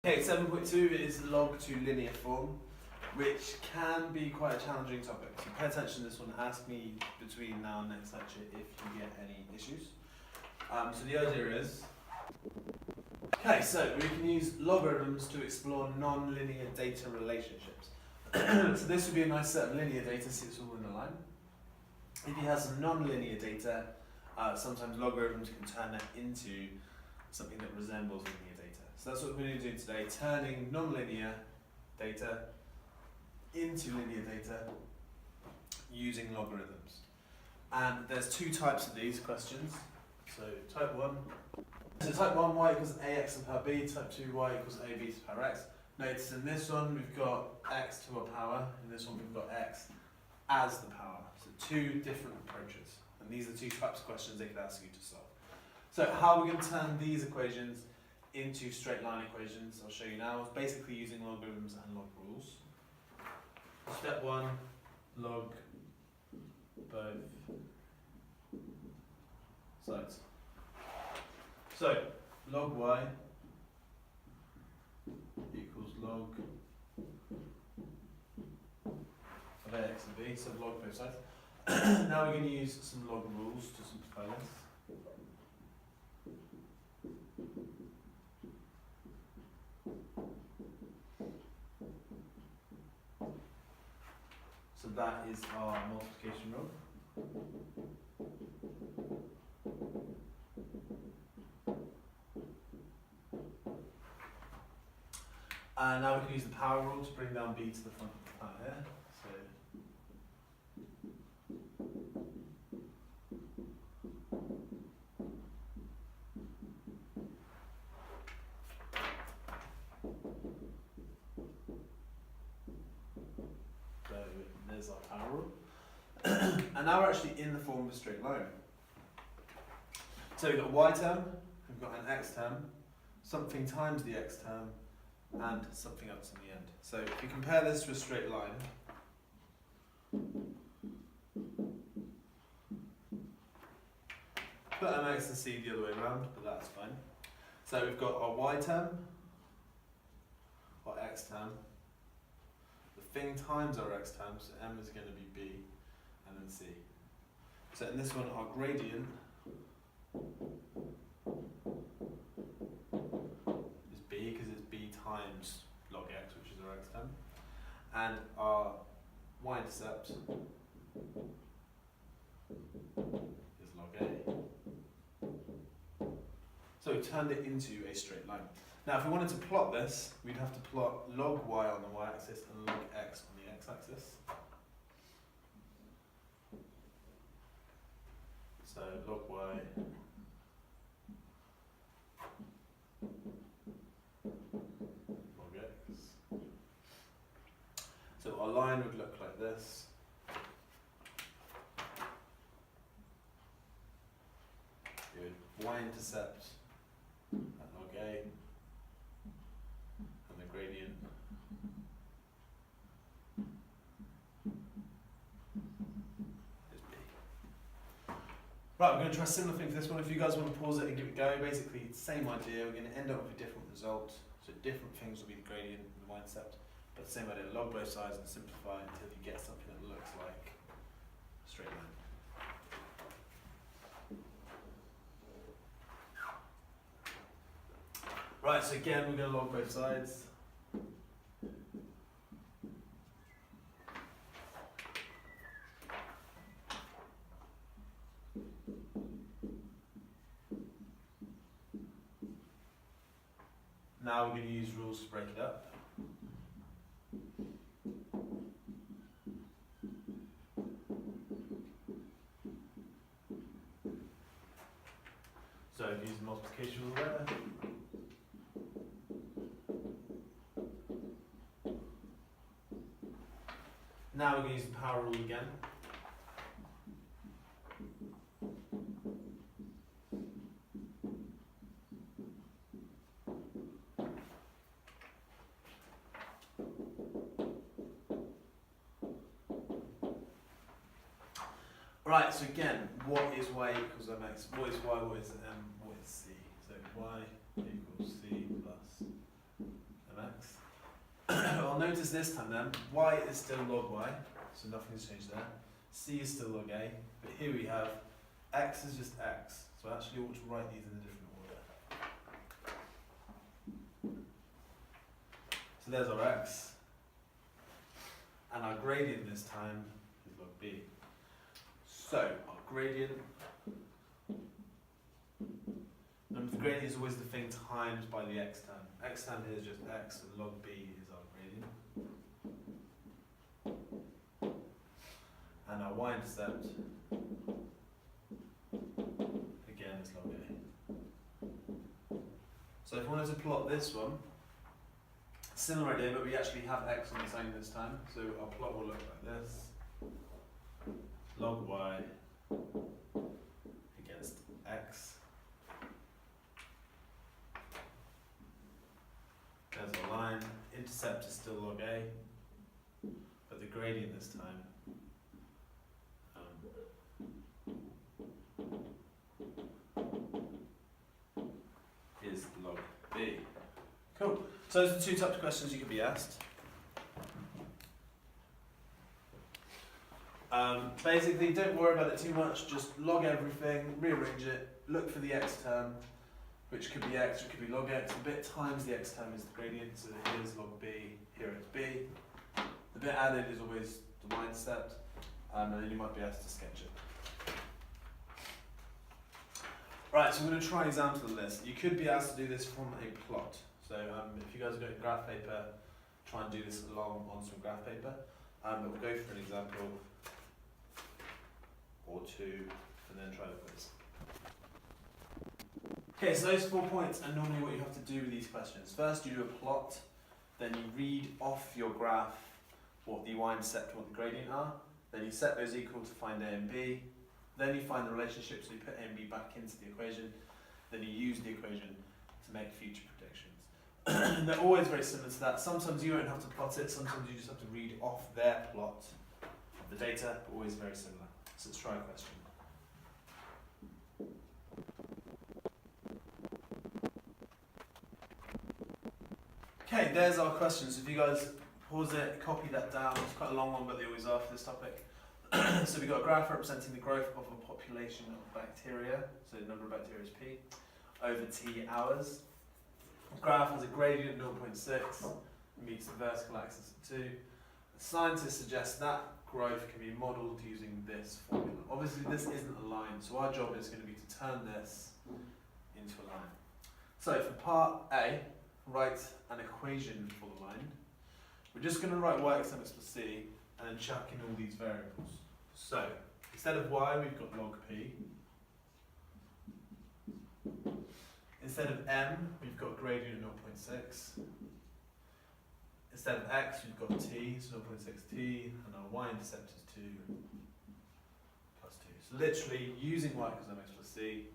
Okay, 7.2 is log to linear form, which can be quite a challenging topic. So pay attention to this one. Ask me between now and next lecture if you get any issues. So the idea is, okay, so we can use logarithms to explore non-linear data relationships. So this would be a nice set of linear data, see it's all in a line. If you have some non-linear data, sometimes logarithms can turn that into something that resembles linear data. So that's what we're going to do today, turning non-linear data into linear data using logarithms. And there's two types of these questions. So type 1, y equals ax to the power b, type 2, y equals ab to the power x. Notice in this one we've got x to a power, in this one we've got x as the power. So two different approaches. And these are two types of questions they could ask you to solve. So how are we going to turn these equations into straight line equations? I'll show you now. It's basically using logarithms and log rules. Step 1, log both sides. So log y equals log of ax and b, so log both sides. Now we're going to use some log rules to simplify this. So that is our multiplication rule. Now we can use the power rule to bring down b to the front of the power here. So there's our power rule. And now we're actually in the form of a straight line. So we've got a y term, we've got an x term, something times the x term, and something else in the end. So if you compare this to a straight line, put mx and c the other way around, but that's fine. So we've got our y term, our x term, the thing times our x term, so m is going to be b, and then c. So in this one, our gradient is b, because it's b times log x, which is our x term, and our y-intercept is log a. So we turned it into a straight line. Now if we wanted to plot this, we'd have to plot log y on the y-axis and log x on the x-axis. So log y log x. So our line would look like this. You would y-intercept at log a, and the gradient is b. Right, we're going to try a similar thing for this one. If you guys want to pause it and give it a go, basically it's the same idea. We're going to end up with a different result. So different things will be the gradient and the y-intercept, but the same idea, log both sides and simplify until you get something that looks like a straight line. Right, so again, we're going to log both sides. Now we're going to use rules to break it up. So I've used the multiplication rule there. Now we're going to use the power rule again. Right, so again, what is y equals mx? What is y, what is m, what is c? So y equals c plus notice this time then, y is still log y, so nothing's changed there. C is still log a, but here we have x is just x, so I actually ought to write these in a different order. So there's our x, and our gradient this time is log b. So our gradient, remember the gradient is always the thing times by the x term. X term here is just x, and log b is our gradient. And our y-intercept, again, is log a. So if we wanted to plot this one, similar idea, but we actually have x on its own this time. So our plot will look like this. Log y against x. There's our line. Intercept is still log a, but the gradient this time is log b. Cool. So those are the two types of questions you could be asked. Basically, don't worry about it too much. Just log everything, rearrange it, look for the x term, which could be x, or it could be log x. The bit times the x term is the gradient, so here's log b, here it's b. The bit added is always the y-intercept, and then you might be asked to sketch it. Right, so I'm going to try an example of this. You could be asked to do this from a plot. So if you guys are doing graph paper, try and do this along on some graph paper. But we'll go for an example or two, and then try the quiz. Okay, so those 4 points are normally what you have to do with these questions. First, you do a plot, then you read off your graph what the y-intercept and what the gradient are. Then you set those equal to find a and b. Then you find the relationship, so you put a and b back into the equation. Then you use the equation to make future predictions. They're always very similar to that. Sometimes you won't have to plot it, sometimes you just have to read off their plot of the data, but always very similar. So let's try a question. Okay, there's our question. So if you guys pause it, copy that down. It's quite a long one, but they always are for this topic. So we've got a graph representing the growth of a population of bacteria, so the number of bacteria is P, over T hours. The graph has a gradient of 0.6, meets the vertical axis of 2. The scientists suggest that growth can be modelled using this formula. Obviously this isn't a line, so our job is going to be to turn this into a line. So for part A, write an equation for the line. We're just going to write y x mx plus c, and then chuck in all these variables. So, instead of y, we've got log p. Instead of m, we've got gradient of 0.6. Instead of x, we've got t, so 0.6t, and our y-intercept is 2 plus 2. So literally, using y equals mx plus c,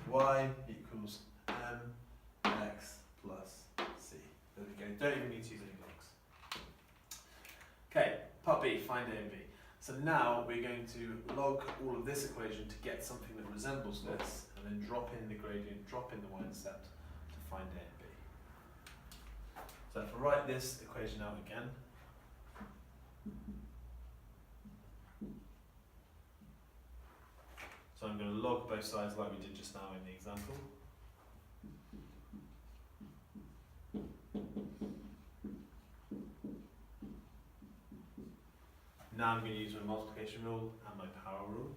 y equals mx plus c. There we go, don't even need to use any logs. Okay, part B, find a and b. So now we're going to log all of this equation to get something that resembles this, and then drop in the gradient, drop in the y-intercept to find a and b. So if I write this equation out again, so I'm going to log both sides like we did just now in the example. Now I'm going to use my multiplication rule and my power rule.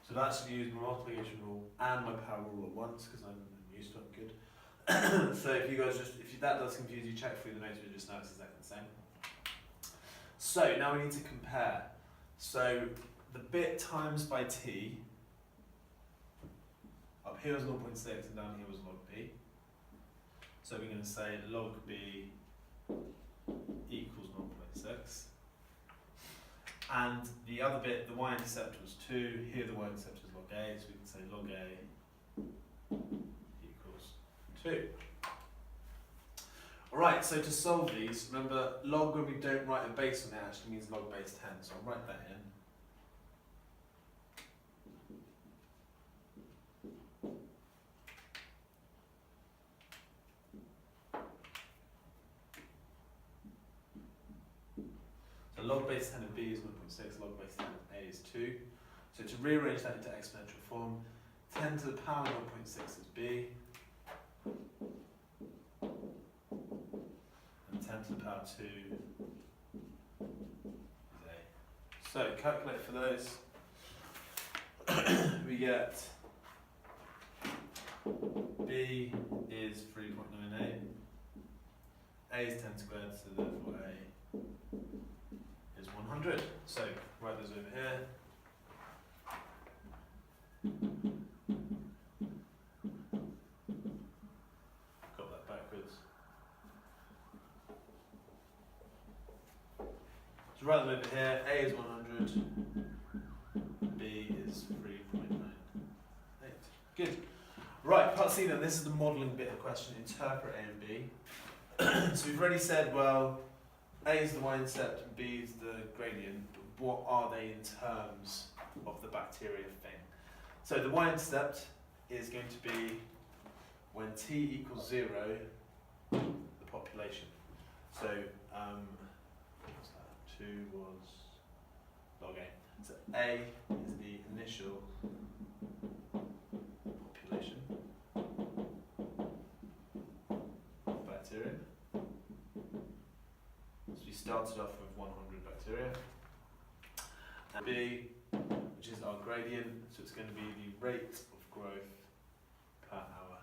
So I've actually used my multiplication rule and my power rule at once because I'm used to it. Good. So if you guys if that does confuse you, check through the notes, but just know it's exactly the same. So now we need to compare. So the bit times by t, up here was 0.6 and down here was log b. So we're going to say log b equals 0.6. And the other bit, the y-intercept was 2, here the y-intercept is log a, so we can say log a equals 2. Alright, so to solve these, remember log when we don't write a base on it actually means log base 10, so I'll write that in. log base 10 of b is 0.6, log base 10 of a is 2. So to rearrange that into exponential form, 10 to the power 0.6 is b, and 10 to the power 2 is a. So calculate for those. We get b is 3.98, a is 10 squared, so therefore a is 100. So write those over here. Got that backwards. So write them over here. A is 100. B is 3.98. Good. Right, part C then. This is the modelling bit of the question. Interpret A and B. So we've already said, well, A is the y-intercept and B is the gradient. But what are they in terms of the bacteria thing? So the y-intercept is going to be when t equals 0, the population. So what's that? 2 was log A. So A is the initial population of bacteria. So we started off with 100 bacteria. And B, which is our gradient, so it's going to be the rate of growth per hour.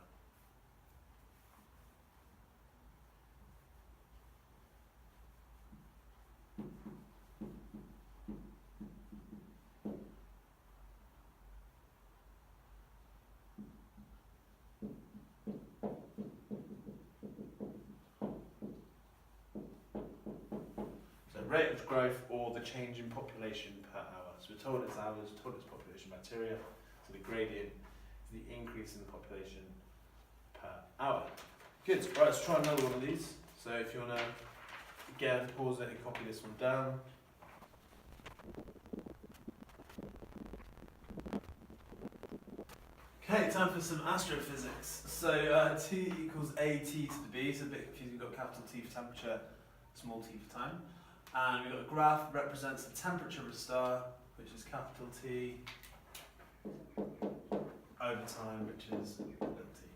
So rate of growth or the change in population per hour. So we're told it's hours, told it's population bacteria, so the gradient is the increase in the population per hour. Good, right, let's try another one of these. So if you want to, again, pause it and copy this one down. Okay, time for some astrophysics. So T equals AT to the B, it's a bit confusing, we've got capital T for temperature, small t for time. And we've got a graph that represents the temperature of a star, which is capital T, over time, which is little t.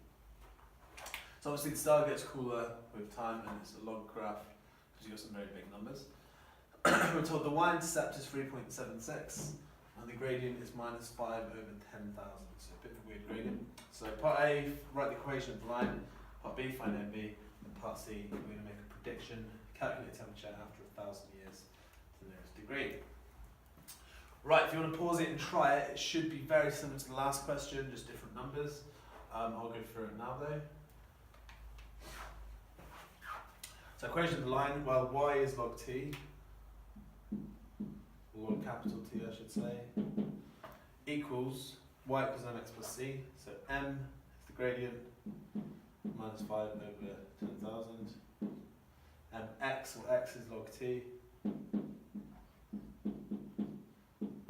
So obviously the star gets cooler with time, and it's a log graph, because you've got some very big numbers. We're told the y-intercept is 3.76, and the gradient is minus 5 over 10,000, so a bit of a weird gradient. So part A, write the equation of the line, part B, find A and B, and part C, we're going to make a prediction, calculate temperature after 1,000 years to the nearest degree. Right, if you want to pause it and try it, it should be very similar to the last question, just different numbers. I'll go through it now though. So equation of the line, well, y is log t, or log capital T I should say, equals, y equals mx plus c, so m is the gradient, minus 5 over 10,000, x, or x is log t,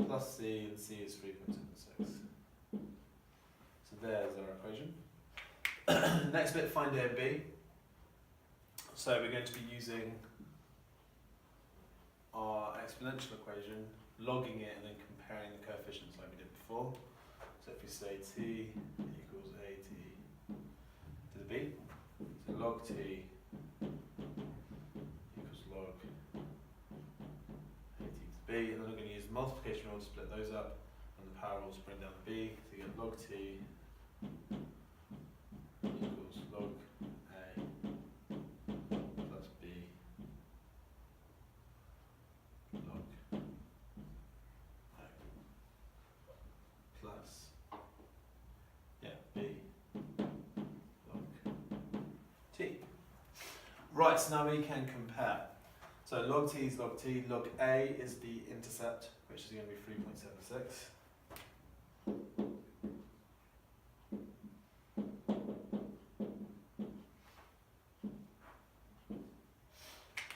plus c, and c is 3.76. So there's our equation. Next bit, find A and B. So we're going to be using our exponential equation, logging it, and then comparing the coefficients like we did before. So if we say t equals at to the b, so log t equals log at to the b, and then we're going to use the multiplication rule to split those up, and the power rule to bring down the b, so you get log t equals log a plus b log a plus b log t. Right, so now we can compare. So log t is log t, log a is the intercept, which is going to be 3.76.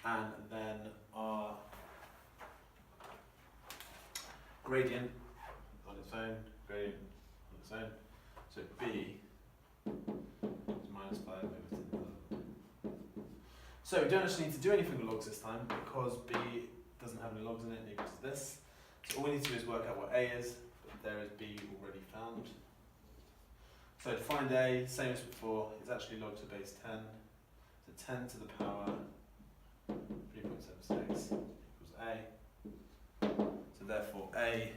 And then our gradient on its own, gradient on its own. So b is minus 5 over 10,000. So we don't actually need to do anything with logs this time, because b doesn't have any logs in it, and equals to this. So all we need to do is work out what A is, but there is B already found. So to find A, same as before, it's actually log to base 10. So 10 to the power 3.76 equals A. So therefore A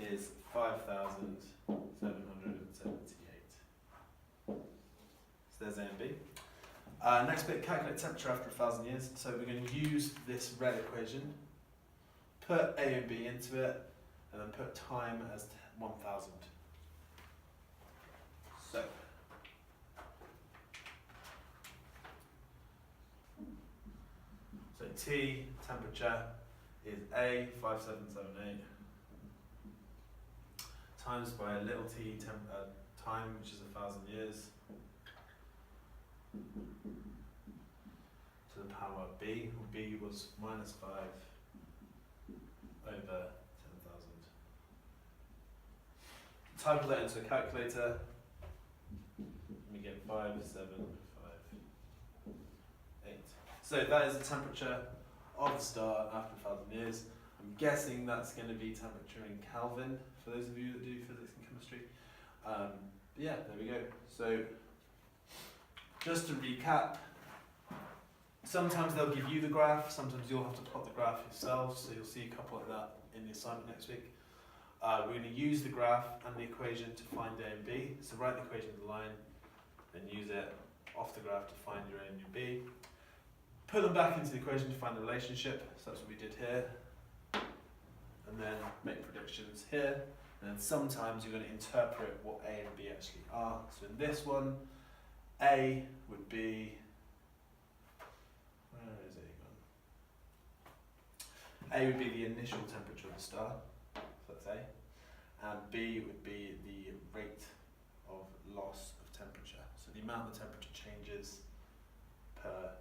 is 5,778. So there's A and B. Next bit, calculate temperature after 1,000 years. So we're going to use this red equation, put A and B into it, and then put time as 1,000. So T, temperature, is A, 5778, times by a little t, time, which is 1,000 years, to the power B, or B was minus 5 over 10,000. Type that into a calculator, we get 5758. So that is the temperature of the star after 1,000 years. I'm guessing that's going to be temperature in Kelvin, for those of you that do physics and chemistry. But yeah, there we go. So just to recap, sometimes they'll give you the graph, sometimes you'll have to plot the graph yourself, so you'll see a couple like that in the assignment next week. We're going to use the graph and the equation to find A and B. So write the equation in the line, then use it off the graph to find your A and your B. Put them back into the equation to find the relationship, so that's what we did here. And then make predictions here. And then sometimes you're going to interpret what A and B actually are. So in this one, A would be, where is A gone? A would be the initial temperature of the star, so that's A. And B would be the rate of loss of temperature. So the amount the temperature changes per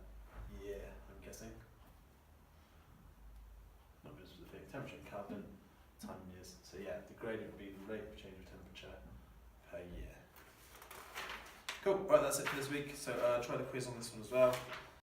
year, I'm guessing. Not very specific. Temperature in Kelvin, time in years. So yeah, the gradient would be the rate of change of temperature per year. Cool, right, that's it for this week. So try the quiz on this one as well.